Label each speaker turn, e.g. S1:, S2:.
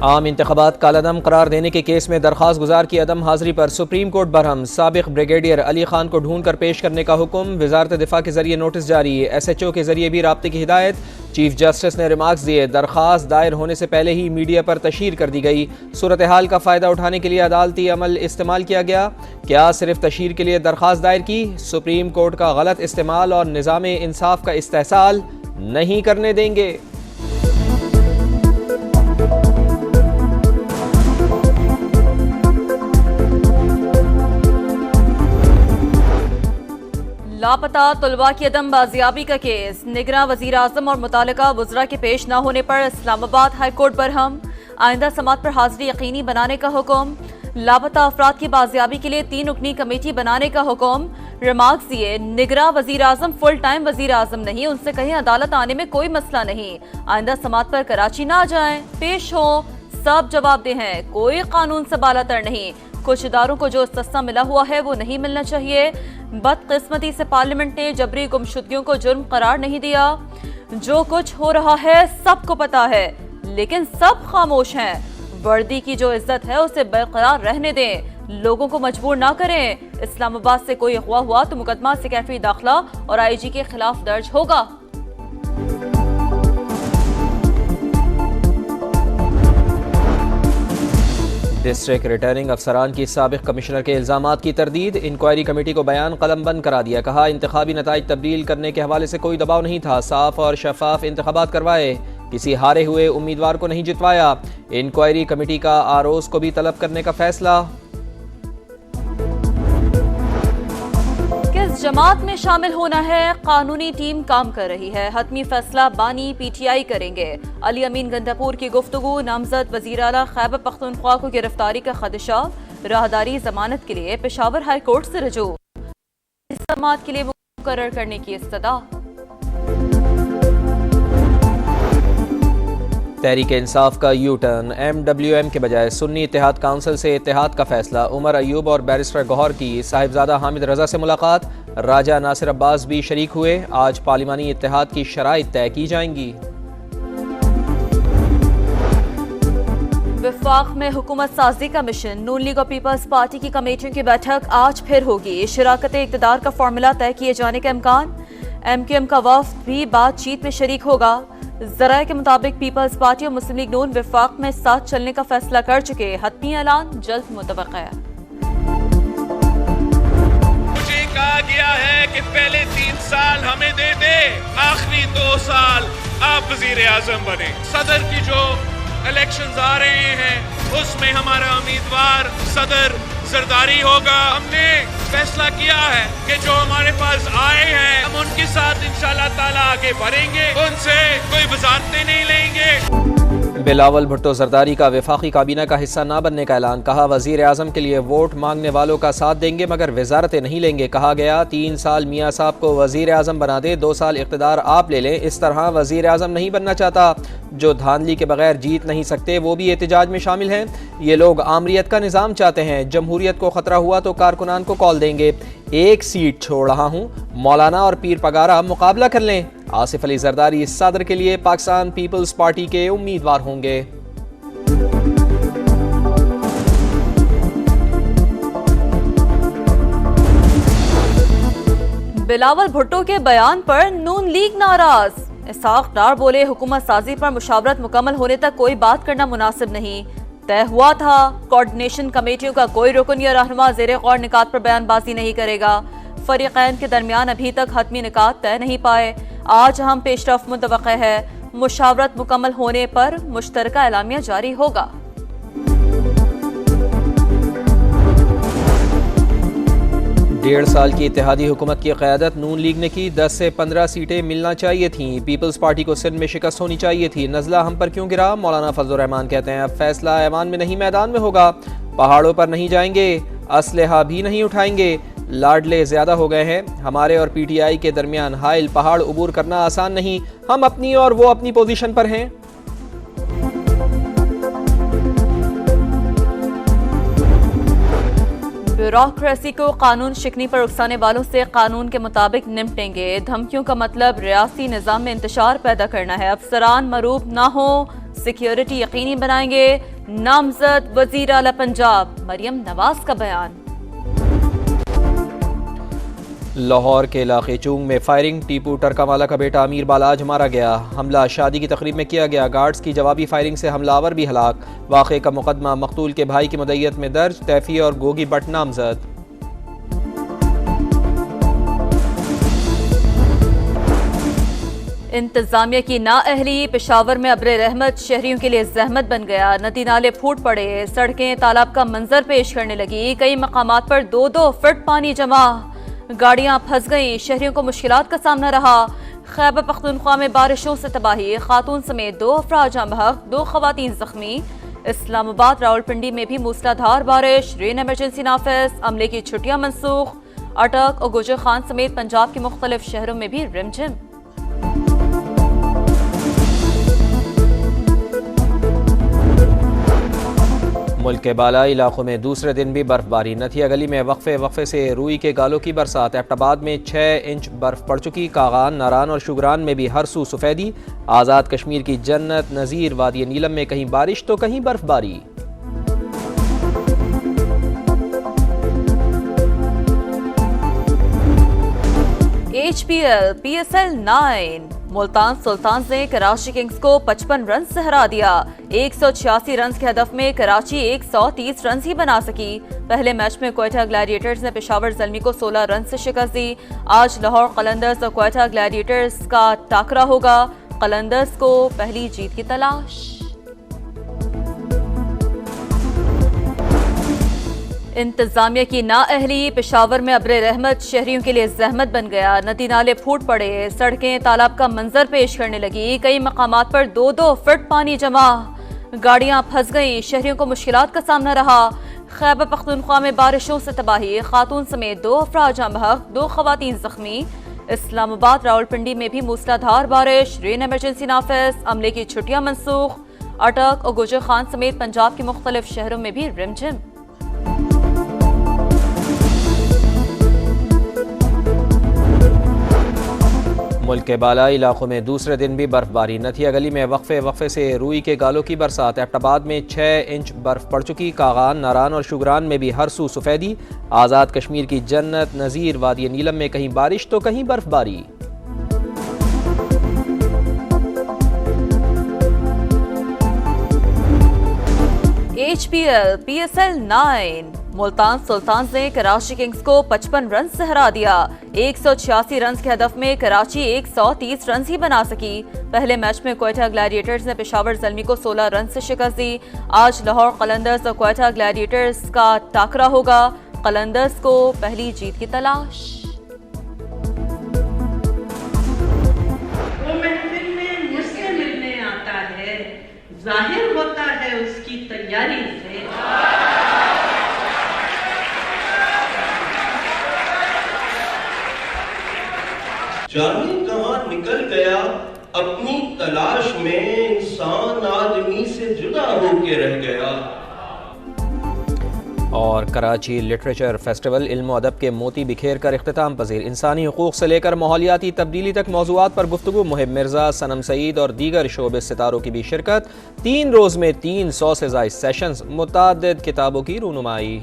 S1: आम इंतखाबात कालादम करार देने के केस में दरख्वास्त गुजार की अदम हाजिरी पर सुप्रीम कोर्ट बरहम। साबिक ब्रिगेडियर अली खान को ढूंढ कर पेश करने का हुक्म। वजारत दिफा के जरिए नोटिस जारी। SHO के जरिए भी राब्ते की हिदायत। चीफ जस्टिस ने रिमार्क्स दिए। दरख्वास्त दायर होने से पहले ही मीडिया पर तशहीर कर दी गई। सूरत हाल का फ़ायदा उठाने के लिए अदालती अमल इस्तेमाल किया गया। क्या सिर्फ तशहीर के लिए दरख्वास्त दायर की? सुप्रीम कोर्ट का गलत इस्तेमाल और निज़ाम इंसाफ का इस्तेहसाल नहीं करने देंगे।
S2: लापता तलबा की अदम बाजियाबी का केस। निगरां वजीर आजम और मुतालिका वज़रा के पेश न होने पर इस्लामाबाद हाई कोर्ट बरहम। आइंदा समात पर हाजिरी यकीनी बनाने का हुक्म। लापता अफराद की बाजियाबी के लिए 3 रुकनी कमेटी बनाने का हुक्म। रिमार्क्स दिए। निगरां वजीर आजम फुल टाइम वजीर आजम नहीं, उनसे कहीं अदालत आने में कोई मसला नहीं। आइंदा समात पर कराची ना जाएं, पेश हो, सब जवाबदेह हैं, कोई कानून से बालातर नहीं। कुछ इदारों को जो इस्तिस्ना मिला हुआ है वो नहीं मिलना चाहिए। बदकिस्मती से पार्लियामेंट ने जबरी गुमशुदगियों को जुर्म करार नहीं दिया। जो कुछ हो रहा है सबको पता है, लेकिन सब खामोश हैं। वर्दी की जो इज्जत है उसे बरकरार रहने दें, लोगों को मजबूर ना करें। इस्लामाबाद से कोई अगवा हुआ तो मुकदमा सेक्रेटरी दाखिला और IG के खिलाफ दर्ज होगा।
S1: डिस्ट्रिक्ट रिटर्निंग अफसरान की साबिक कमिश्नर के इल्जामात की तरदीद। इंक्वायरी कमेटी को बयान कलम बंद करा दिया। कहा इंतखाबी नताइज तब्दील करने के हवाले से कोई दबाव नहीं था, साफ और शफाफ इंतखाबात करवाए, किसी हारे हुए उम्मीदवार को नहीं जितवाया। इंक्वायरी कमेटी का आरोज को भी तलब करने का फैसला।
S2: किस जमात में शामिल होना है, कानूनी टीम काम कर रही है। हतमी फैसला बानी PTI करेंगे। अली अमीन गंदापुर की गुफ्तगू। नामजद वज़ीर आला खैबर पख्तूनख्वा को गिरफ्तारी का खदशा। राहदारी जमानत के लिए पेशावर हाई कोर्ट से रजू। इस जमात के लिए मुकर्रर करने की इस्तदा।
S1: तहरीक इंसाफ का यू टर्न। MWM के बजाय सुन्नी इत्तेहाद काउंसिल से इत्तेहाद का फैसला। उमर अयूब और बैरिस्टर गौहर की साहिबजादा हामिद रजा से मुलाकात। राजा नासिर अब्बास भी शरीक हुए। आज पार्लिमानी इत्तेहाद की शराइत तय की जाएंगी।
S2: विफाक में हुकूमत साजी का मिशन। नून लीग और पीपल्स पार्टी की कमेटियों की बैठक आज फिर होगी। शराकत इक़्तिदार का फार्मूला तय किए जाने का इम्कान। MQM का वफ्द भी बातचीत में शरीक होगा। जराये के मुताबिक पीपल्स पार्टी और मुस्लिम लीग नून विफाक में साथ चलने का फैसला कर चुके। हतमी ऐलान जल्द मुतवक्का है।
S3: मुझे कहा गया है कि पहले 3 साल हमें दे दे, आखिरी 2 साल आप वजीर आजम बने। सदर की जो इलेक्शंस आ रहे हैं उसमें हमारा उम्मीदवार सदर जरदारी होगा। हमने फैसला किया है कि जो हमारे पास आए हैं हम उनके साथ इंशाल्लाह ताला आगे बढ़ेंगे, उनसे कोई वजारतें नहीं लेंगे।
S1: बिलावल भुट्टो जरदारी का वफाकी काबीना का हिस्सा न बनने का ऐलान। कहा वजीर आजम के लिए वोट मांगने वालों का साथ देंगे मगर वजारतें नहीं लेंगे। कहा गया 3 साल मियाँ साहब को वजीर आजम बना दे, 2 साल इख्तिदार आप ले लें। इस तरह वजीर आजम नहीं बनना चाहता। जो धांधली के बगैर जीत नहीं सकते वो भी एहतजाज में शामिल हैं। ये लोग आमरीत का निज़ाम चाहते हैं। जमहूरियत को खतरा हुआ तो कारकुनान को कॉल देंगे। 1 सीट छोड़ रहा हूँ, मौलाना और पीर पगारा मुकाबला कर लें। आसिफ अली जरदारी सदर के लिए पाकिस्तान पीपल्स पार्टी के उम्मीदवार होंगे।
S2: बिलावल भुट्टो के बयान पर नून लीग नाराज। इसहाक डार बोले हुकूमत साजी पर मुशावरत मुकम्मल होने तक कोई बात करना मुनासिब नहीं। तय हुआ था कोऑर्डिनेशन कमेटियों का कोई रुकन या रहनुमा ज़ेरे गौर निकात पर बयानबाजी नहीं करेगा। फरीक़ैन के दरमियान अभी तक हतमी निकात तय नहीं पाए। आज हम पेशरफ मुतवक्का है। मुशावरत मुकम्मल होने पर मुश्तरका एलामिया जारी होगा।
S1: डेढ़ साल की इत्तेहादी हुकूमत की क़यादत नून लीग ने की। 10 से 15 सीटें मिलना चाहिए थीं। पीपल्स पार्टी को सिंध में शिकस्त होनी चाहिए थी। नज़ला हम पर क्यों गिरा? मौलाना फजलुर रहमान कहते हैं अब फैसला ऐवान में नहीं मैदान में होगा। पहाड़ों पर नहीं जाएंगे, असलहा भी नहीं उठाएंगे। लाडले ज़्यादा हो गए हैं। हमारे और PTI के दरमियान हाइल पहाड़ उबूर करना आसान नहीं। हम अपनी और वो अपनी पोजीशन पर हैं।
S2: ब्यूरोक्रेसी को कानून शिकनी पर उकसाने वालों से कानून के मुताबिक निपटेंगे। धमकियों का मतलब रियासी निज़ाम में इंतशार पैदा करना है। अफसरान मरूब ना हो, सिक्योरिटी यकीनी बनाएंगे। नामजद वजीर आला पंजाब मरियम नवाज का बयान।
S1: लाहौर के इलाके चूंग में फायरिंग, टीपू टरकावाला का बेटा अमीर बालाज मारा गया। हमला शादी की तकरीब में किया गया, गार्ड्स की जवाबी फायरिंग से हमलावर भी हलाक। वाक़े का मुकदमा मकतूल के भाई की मुद्दईयत में दर्ज, तैफी और गोगी बट नामजद।
S2: इंतजामिया की नाअहली, पेशावर में अब्र रहमत शहरियों के लिए जहमत बन गया। नदी नाले फूट पड़े, सड़कें तालाब का मंजर पेश करने लगी। कई मकामात पर 2-2 फुट पानी जमा, गाड़ियां फंस गई, शहरियों को मुश्किलात का सामना रहा। खैबर पख्तूनख्वा में बारिशों से तबाही, खातून समेत 2 अफराद जाँ बहक, 2 खवातीन जख्मी। इस्लामाबाद रावलपिंडी में भी मूसलाधार बारिश, रेन एमरजेंसी नाफिज, अमले की छुट्टियां मनसूख। अटक और गुजर खान समेत पंजाब के मुख्तलिफ शहरों में भी रिमझिम।
S1: मुल्क के बालाई इलाकों में दूसरे दिन भी बर्फबारी। नथिया गली में वक्फे से रूई के गालों की बरसात। एबटाबाद में 6 इंच बर्फ पड़ चुकी। कागान, नारान और शुगरान में भी हर सू सफेदी। आज़ाद कश्मीर की जन्नत नज़ीर वादी नीलम में कहीं बारिश तो कहीं बर्फबारी।
S2: HPL PSL 9 मुल्तान सुल्तान ने कराची किंग्स को 55 रन से हरा दिया। 186 रन के हदफ में कराची 130 रन ही बना सकी। पहले मैच में क्वेटा ग्लैडिएटर्स ने पेशावर ज़ल्मी को 16 रन से शिकस्त दी। आज लाहौर कलंदर्स और क्वेटा ग्लैडिएटर्स का टाकरा होगा। कलंदर्स को पहली जीत की तलाश। इंतजामिया की नाअहली, पेशावर में अब्र रहमत शहरियों के लिए जहमत बन गया। नदी नाले फूट पड़े, सड़कें तालाब का मंजर पेश करने लगी। कई मकामात पर 2-2 फुट पानी जमा, गाड़ियां फंस गई, शहरियों को मुश्किलात का सामना रहा। खैबर पख्तूनख्वा में बारिशों से तबाही, खातून समेत 2 अफराद जाँ बहक, 2 खवातीन जख्मी। इस्लामाबाद रावलपिंडी में भी मूसलाधार बारिश, रेन एमरजेंसी नाफिज, अमले की छुट्टियां मनसूख। अटक और गुजर खान समेत पंजाब के मुख्तलिफ शहरों में भी रिमझिम।
S1: मुल्क के बालाई इलाकों में दूसरे दिन भी बर्फबारी। नथिया गली में वक्फे से रूई के गालों की बरसात। एबटाबाद में 6 इंच बर्फ पड़ चुकी। कागान, नारान और शुगरान में भी हर सू सफेदी। आज़ाद कश्मीर की जन्नत नज़ीर वादी नीलम में कहीं बारिश तो कहीं बर्फबारी।
S2: HPL PSL 9 मुल्तान सुल्तान ने कराची किंग्स को 55 रन से हरा दिया। 186 रन के हदफ में कराची 130 रन ही बना सकी। पहले मैच में क्वेटा ग्लैडिएटर्स ने पेशावर ज़ल्मी को 16 रन से शिकस्त दी। आज लाहौर कलंदर्स और क्वेटा ग्लैडिएटर्स का टाकरा होगा। कलंदर्स को पहली जीत की तलाश।
S4: वो महफिल में मुझसे मिलने आता है, जाहिर होता है उसकी तैयारी से।
S5: जाने कहाँ निकल गया अपनी तलाश में, इंसान आदमी से जुदा होके रह गया।
S1: और कराची लिटरेचर फेस्टिवल इल्म अदब के मोती बिखेर कर इख्तिताम पजीर। इंसानी हुकूक से लेकर माहौलियाती तब्दीली तक मौज़ूआत पर गुफ्तगू। मुहिब मिर्ज़ा, सनम सईद और दीगर शोबे सितारों की भी शिरकत। 3 रोज़ में 300 से ज़ायद सेशंस, मुताद्दिद किताबों की रूनुमाई।